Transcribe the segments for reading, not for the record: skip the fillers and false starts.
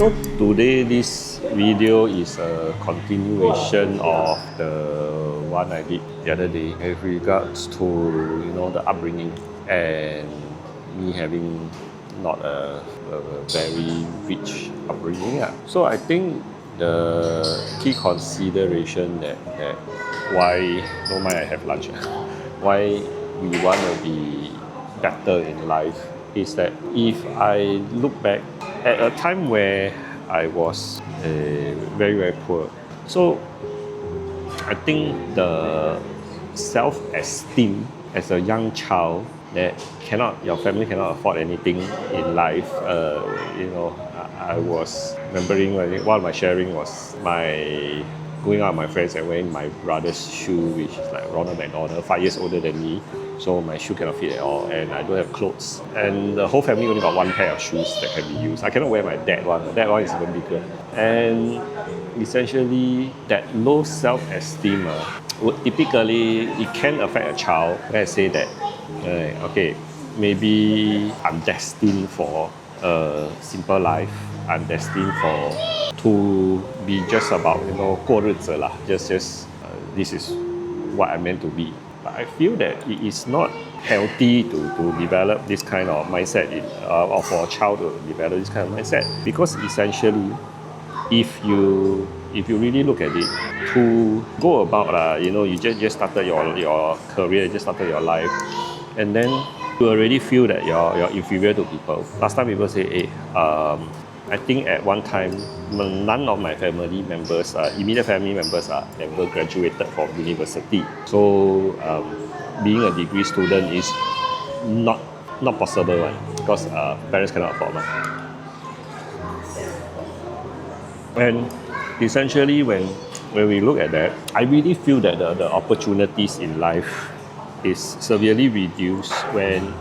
So today this video is a continuation of the one I did the other day with regards to the upbringing and me having not a very rich upbringing. So I think the key consideration that why don't mind I have lunch why we want to be better in life is that if I look back at a time where I was very, very poor. So I think the self-esteem as a young child that your family cannot afford anything in life. I was remembering one of my sharing was going out with my friends and wearing my brother's shoe, which is like Ronald McDonald, 5 years older than me. So my shoe cannot fit at all, and I don't have clothes. And the whole family only got one pair of shoes that can be used. I cannot wear my dad one. My dad one is even bigger. And essentially, that low self-esteem would typically, it can affect a child. Let's say that, okay, maybe I'm destined for a simple life. I'm destined to be just about 过日子啦. Just this is what I'm meant to be. But I feel that it is not healthy to develop this kind of mindset or for a child to develop this kind of mindset, because essentially, if you really look at it, to go about you just started your career, just started your life, and then you already feel that you're inferior to people. Last time people say, hey, I think at one time, none of my family members, immediate family members, ever graduated from university. So being a degree student is not possible, right? Because parents cannot afford. And essentially, when we look at that, I really feel that the opportunities in life is severely reduced when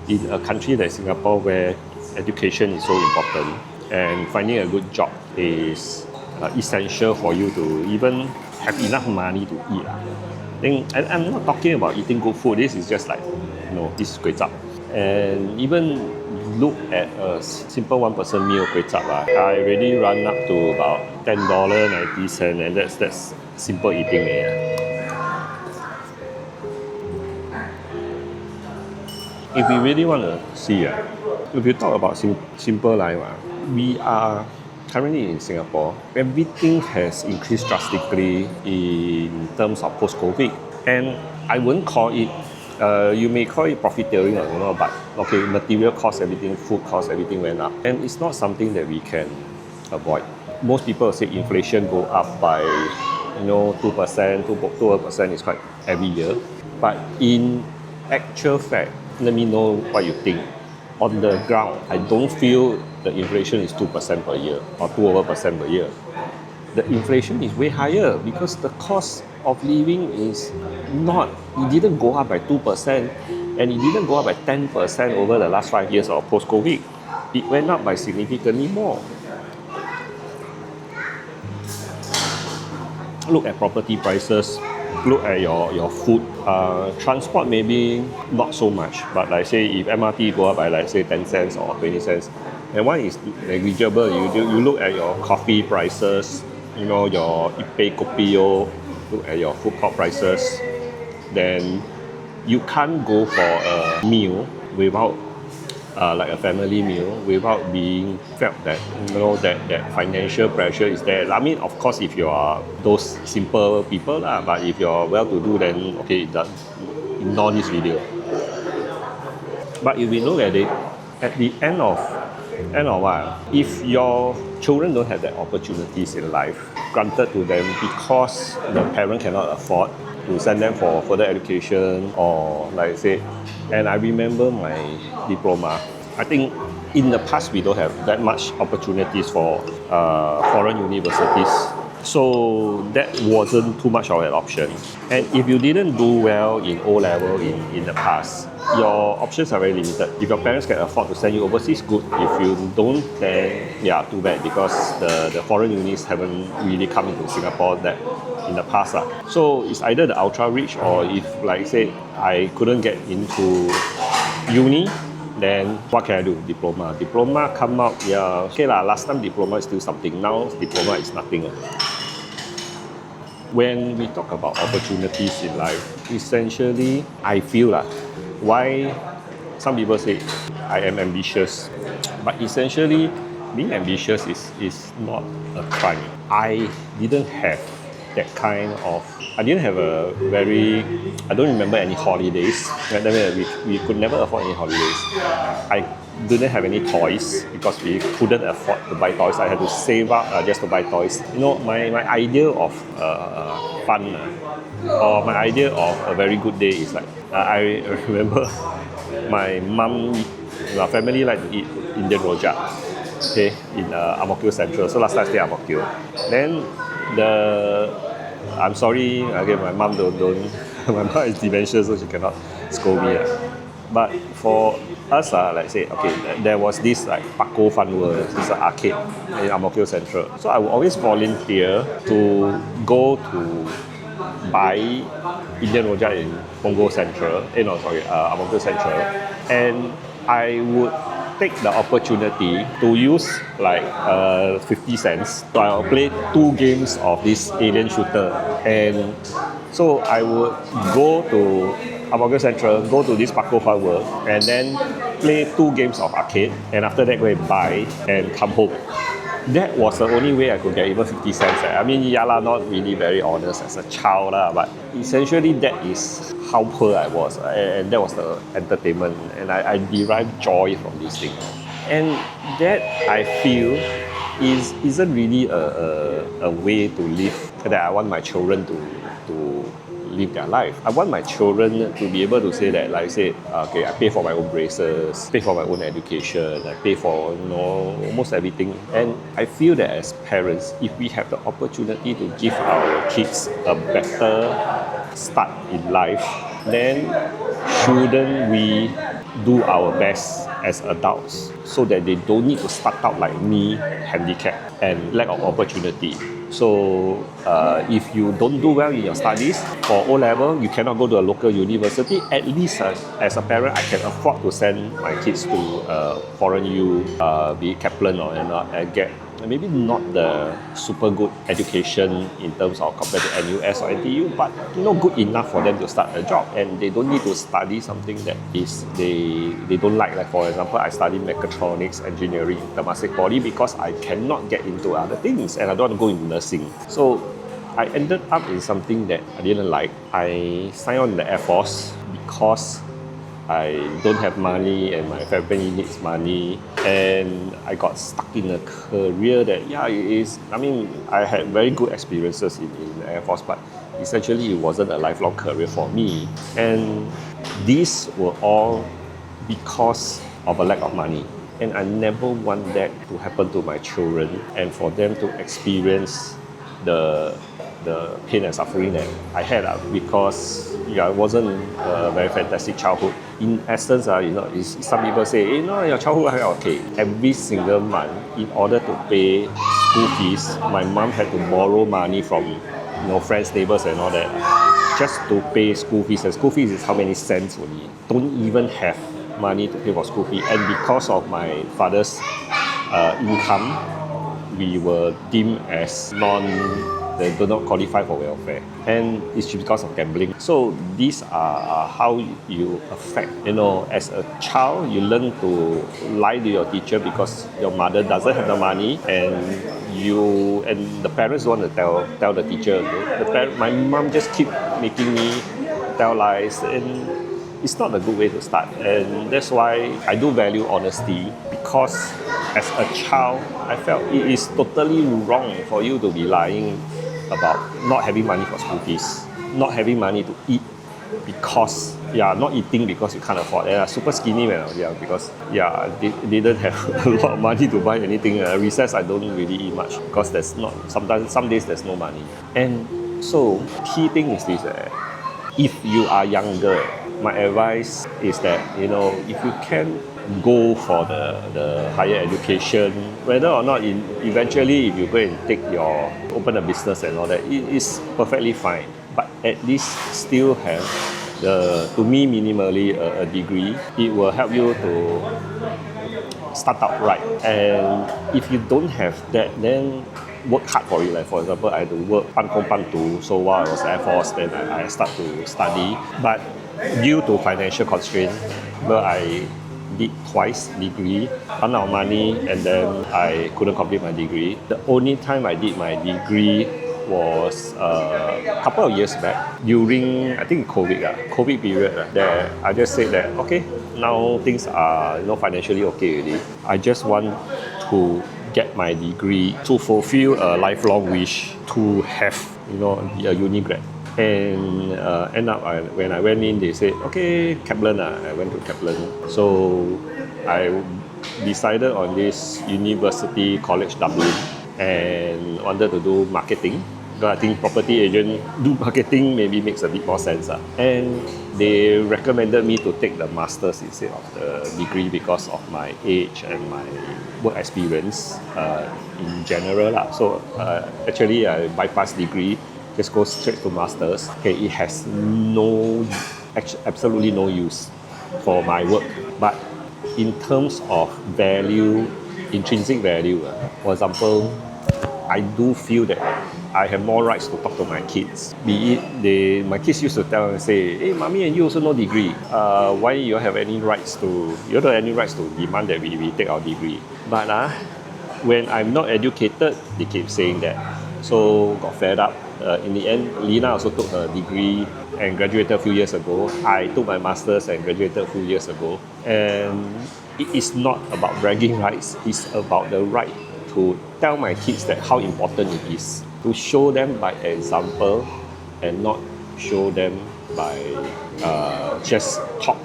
in a country like Singapore, where education is so important and finding a good job is essential for you to even have enough money to eat. And I'm not talking about eating good food. This is just like, this is kway chap. And even look at a simple one-person meal kway chap, I already run up to about $10.90, and that's simple eating. If we really want to see, if you talk about simple life, we are currently in Singapore. Everything has increased drastically in terms of post-COVID, and I wouldn't call it. You may call it profiteering, but okay, material costs, everything, food costs, everything went up, and it's not something that we can avoid. Most people say inflation go up by 2%, 2% is quite every year, but in actual fact, let me know what you think. On the ground, I don't feel the inflation is 2% per year or 2% per year. The inflation is way higher because the cost of living is not, it didn't go up by 2%, and it didn't go up by 10% over the last 5 years of post-COVID. It went up by significantly more. Look at property prices, look at your food. Transport maybe not so much, but like say if MRT go up by like say 10 cents or 20 cents, and one is negligible. You look at your coffee prices, your ipe kopio, look at your food court prices, then you can't go for a meal without like a family meal without being felt that that financial pressure is there. I mean, of course, if you are those simple people, but if you're well-to-do, then okay, ignore this video. But if we look at it, at the end of what, if your children don't have the opportunities in life granted to them because the parent cannot afford to send them for further education, or like say, and I remember my diploma, I think in the past we don't have that much opportunities for foreign universities. So that wasn't too much of an option. And if you didn't do well in O-level in the past, your options are very limited. If your parents can afford to send you overseas, good. If you don't, then yeah, too bad, because the foreign unis haven't really come into Singapore that in the past. So it's either the ultra rich, or if like say I couldn't get into uni, Then what can I do? Diploma. Diploma come out, yeah, okay lah. Last time diploma is still something. Now diploma is nothing. When we talk about opportunities in life, essentially, I feel why some people say I am ambitious, but essentially, being ambitious is not a crime. I didn't have that kind of. I didn't have a very. I don't remember any holidays. We could never afford any holidays. I didn't have any toys because we couldn't afford to buy toys. I had to save up just to buy toys. You know, my idea of fun or my idea of a very good day is like I remember my mum, our family like to eat Indian rojak. Okay, in Ang Mo Kio Central. So last time I stay at Ang Mo Kio. Then I'm sorry again. My mum don't. My mum is dementia, so she cannot scold me. But for us, like say, okay, there was this like Paco Fun World, this arcade in Ang Mo Kio Central. So I would always volunteer to go to buy Indian rojak in Punggol Central. Ang Mo Kio Central, and I would take the opportunity to use like 50 cents. So I'll play 2 games of this alien shooter, and so I would go to Ang Mo Kio Central, go to this Paco Fun World, and then play 2 games of arcade, and after that go and buy and come home. That was the only way I could get even 50 cents. I mean, not really very honest as a child, but essentially that is how poor I was, and that was the entertainment, and I derived joy from this thing. And that I feel isn't really a way to live that I want my children to live their life. I want my children to be able to say that, like say, okay, I pay for my own braces, pay for my own education, I pay for almost everything. And I feel that as parents, if we have the opportunity to give our kids a better start in life, then shouldn't we do our best as adults so that they don't need to start out like me, handicapped and lack of opportunity. So if you don't do well in your studies for O-level, you cannot go to a local university. At least as a parent, I can afford to send my kids to foreign U, be it Kaplan or and get maybe not the super good education in terms of compared to NUS or NTU, but good enough for them to start a job, and they don't need to study something that is they don't like. Like for example, I studied mechatronics engineering in Temasek Poly because I cannot get into other things and I don't want to go into nursing. So I ended up in something that I didn't like. I signed on in the Air Force because I don't have money and my family needs money, and I got stuck in a career that I had very good experiences in the Air Force, but essentially it wasn't a lifelong career for me, and these were all because of a lack of money. And I never want that to happen to my children and for them to experience the pain and suffering that I had because it wasn't a very fantastic childhood. In essence, some people say, your childhood was okay. Every single month, in order to pay school fees, my mom had to borrow money from friends, neighbors and all that just to pay school fees. And school fees is how many cents only. Don't even have money to pay for school fee. And because of my father's income, we were deemed as they do not qualify for welfare, and it's because of gambling. So these are how you affect. As a child, you learn to lie to your teacher because your mother doesn't have the money, and the parents want to tell the teacher. My mom just keep making me tell lies, and it's not a good way to start. And that's why I do value honesty, because as a child, I felt it is totally wrong for you to be lying about not having money for school fees, not having money to eat because, not eating because you can't afford. And super skinny when I was young because, they didn't have a lot of money to buy anything. Recess, I don't really eat much because some days there's no money. And so, key thing is this, if you are younger, my advice is that, if you can go for the higher education, whether or not eventually if you go and open a business and all that, it is perfectly fine. But at least still have To me, minimally a degree, it will help you to start out right. And if you don't have that, then work hard for it. Like for example, I had to work 半工半读. So while I was Air Force, then I start to study. But due to financial constraint, well, I did twice degree, run out of money, and then I couldn't complete my degree. The only time I did my degree was a couple of years back during, I think, COVID period. That I just said that okay, now things are financially okay already. I just want to get my degree to fulfill a lifelong wish to have be a uni grad. And end up when I went in, they said okay, Kaplan. I went to Kaplan. So I decided on this University College Dublin and wanted to do marketing. Because I think property agent do marketing maybe makes a bit more sense. And they recommended me to take the masters instead of the degree because of my age and my work experience in general. So actually I bypassed degree, just go straight to masters. Okay, it has absolutely no use for my work. But in terms of value, intrinsic value, for example, I do feel that I have more rights to talk to my kids. Be it my kids used to tell and say, "Hey, mommy and you also no degree. Why you don't have any rights to demand that we take our degree?" But when I'm not educated, they keep saying that. So got fed up. In the end, Lina also took her degree and graduated a few years ago. I took my masters and graduated a few years ago. And it is not about bragging rights. It's about the right to tell my kids that how important it is. To show them by example and not show them by just talk.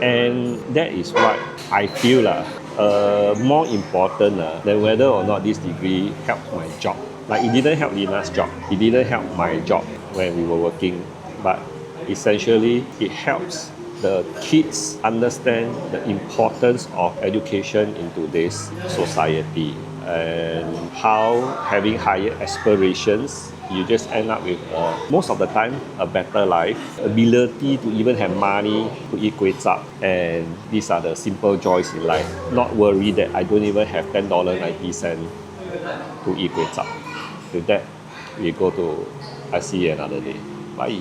And that is what I feel more important than whether or not this degree helps my job. Like it didn't help Lina's job, it didn't help my job when we were working, but essentially it helps the kids understand the importance of education in today's society and how having higher aspirations, you just end up with most of the time a better life, ability to even have money to eat kway chap, and these are the simple joys in life. Not worry that I don't even have $10.90 to eat kway chap. With that, we go to I see you another day. Bye.